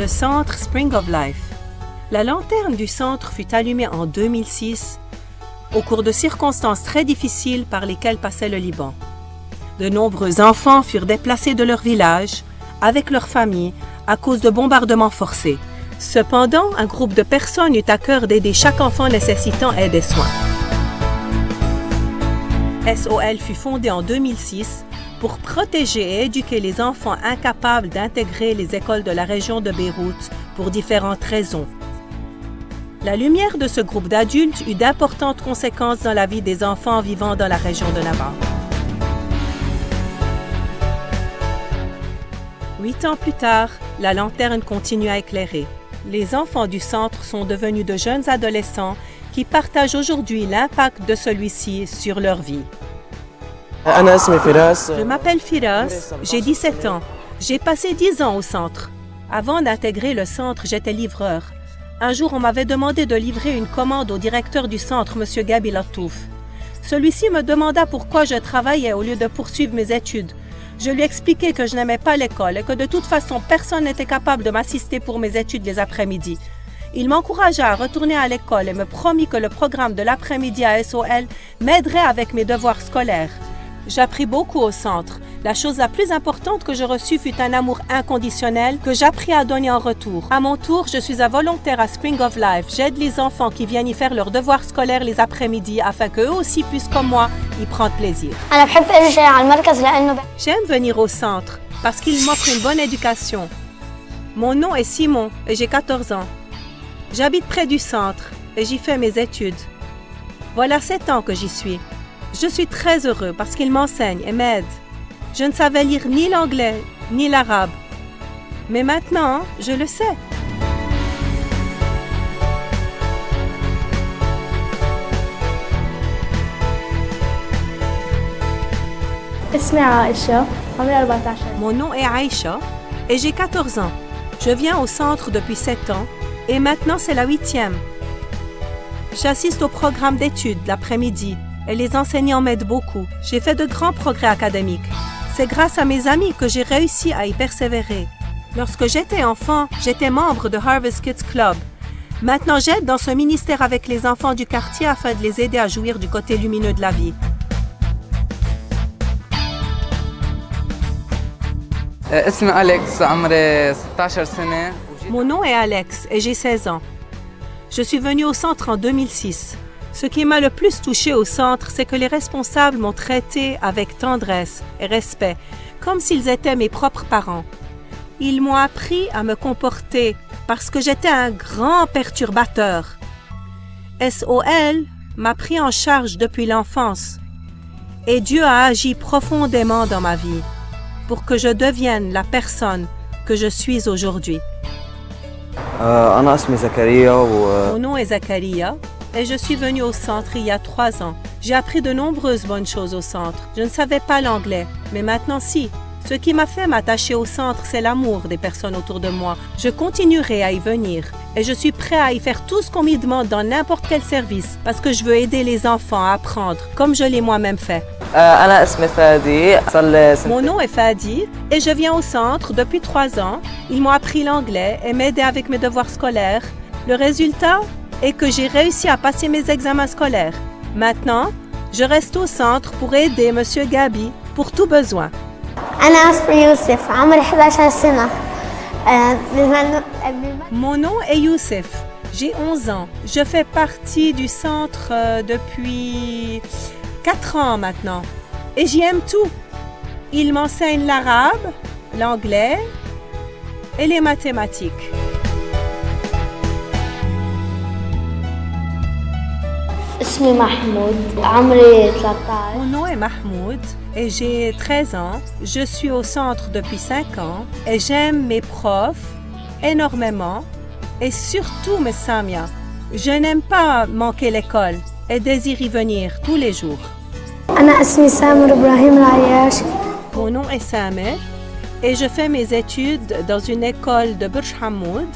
Le centre Spring of Life. La lanterne du centre fut allumée en 2006 au cours de circonstances très difficiles par lesquelles passait le Liban. De nombreux enfants furent déplacés de leur village avec leurs familles à cause de bombardements forcés. Cependant, un groupe de personnes eut à cœur d'aider chaque enfant nécessitant aide et soins. SOL fut fondé en 2006 pour protéger et éduquer les enfants incapables d'intégrer les écoles de la région de Beyrouth pour différentes raisons. La lumière de ce groupe d'adultes eut d'importantes conséquences dans la vie des enfants vivant dans la région de Nabha. 8 ans plus tard, la lanterne continue à éclairer. Les enfants du centre sont devenus de jeunes adolescents qui partagent aujourd'hui l'impact de celui-ci sur leur vie. Je m'appelle Firas, j'ai 17 ans. J'ai passé 10 ans au centre. Avant d'intégrer le centre, j'étais livreur. Un jour, on m'avait demandé de livrer une commande au directeur du centre, M. Gabi Latouf. Celui-ci me demanda pourquoi je travaillais au lieu de poursuivre mes études. Je lui expliquai que je n'aimais pas l'école et que de toute façon, personne n'était capable de m'assister pour mes études les après-midi. Il m'encouragea à retourner à l'école et me promit que le programme de l'après-midi à SOL m'aiderait avec mes devoirs scolaires. J'appris beaucoup au centre. La chose la plus importante que je reçus fut un amour inconditionnel que j'appris à donner en retour. À mon tour, je suis un volontaire à Spring of Life. J'aide les enfants qui viennent y faire leurs devoirs scolaires les après-midi afin qu'eux aussi puissent, comme moi, y prendre plaisir. J'aime venir au centre parce qu'il m'offre une bonne éducation. Mon nom est Simon et j'ai 14 ans. J'habite près du centre et j'y fais mes études. Voilà 7 ans que j'y suis. Je suis très heureux parce qu'il m'enseigne et m'aide. Je ne savais lire ni l'anglais ni l'arabe. Mais maintenant, je le sais. Mon nom est Aïcha et j'ai 14 ans. Je viens au centre depuis 7 ans et maintenant c'est la 8e. J'assiste au programme d'études l'après-midi et les enseignants m'aident beaucoup. J'ai fait de grands progrès académiques. C'est grâce à mes amis que j'ai réussi à y persévérer. Lorsque j'étais enfant, j'étais membre de Harvest Kids Club. Maintenant, j'aide dans ce ministère avec les enfants du quartier afin de les aider à jouir du côté lumineux de la vie. Mon nom est Alex et j'ai 16 ans. Je suis venue au centre en 2006. Ce qui m'a le plus touchée au centre, c'est que les responsables m'ont traité avec tendresse et respect, comme s'ils étaient mes propres parents. Ils m'ont appris à me comporter parce que j'étais un grand perturbateur. SOL m'a pris en charge depuis l'enfance et Dieu a agi profondément dans ma vie pour que je devienne la personne que je suis aujourd'hui. Mon nom est Zakaria. Et je suis venue au centre il y a 3 ans. J'ai appris de nombreuses bonnes choses au centre. Je ne savais pas l'anglais, mais maintenant si. Ce qui m'a fait m'attacher au centre, c'est l'amour des personnes autour de moi. Je continuerai à y venir et je suis prêt à y faire tout ce qu'on m'y demande dans n'importe quel service parce que je veux aider les enfants à apprendre comme je l'ai moi-même fait. Mon nom est Fadi et je viens au centre depuis 3 ans. Ils m'ont appris l'anglais et m'aider avec mes devoirs scolaires. Le résultat et que j'ai réussi à passer mes examens scolaires. Maintenant, je reste au centre pour aider M. Gabi pour tout besoin. Mon nom est Youssef. J'ai 11 ans. Je fais partie du centre depuis 4 ans maintenant. Et j'y aime tout. Il m'enseigne l'arabe, l'anglais et les mathématiques. Mon nom est Mahmoud et j'ai 13 ans. Je suis au centre depuis 5 ans et j'aime mes profs énormément et surtout mes Samia. Je n'aime pas manquer l'école et désire y venir tous les jours. Mon nom est Samer et je fais mes études dans une école de Burj Hamoud.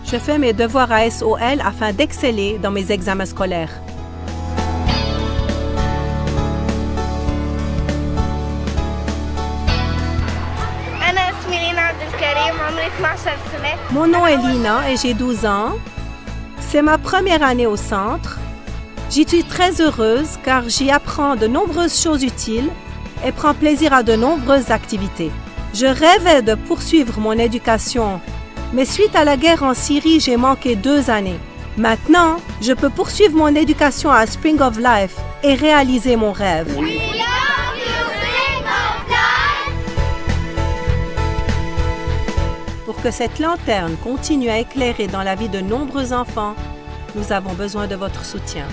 Je fais mes devoirs à SOL afin d'exceller dans mes examens scolaires. أنا اسمي لينا عبد الكريم عمري Mon nom est Lina et j'ai 12 ans. C'est ma première année au centre. J'y suis très heureuse car j'y apprends de nombreuses choses utiles et prends plaisir à de nombreuses activités. Je rêvais de poursuivre mon éducation, mais suite à la guerre en Syrie, j'ai manqué 2 années. Maintenant, je peux poursuivre mon éducation à Spring of Life et réaliser mon rêve. Pour que cette lanterne continue à éclairer dans la vie de nombreux enfants, nous avons besoin de votre soutien.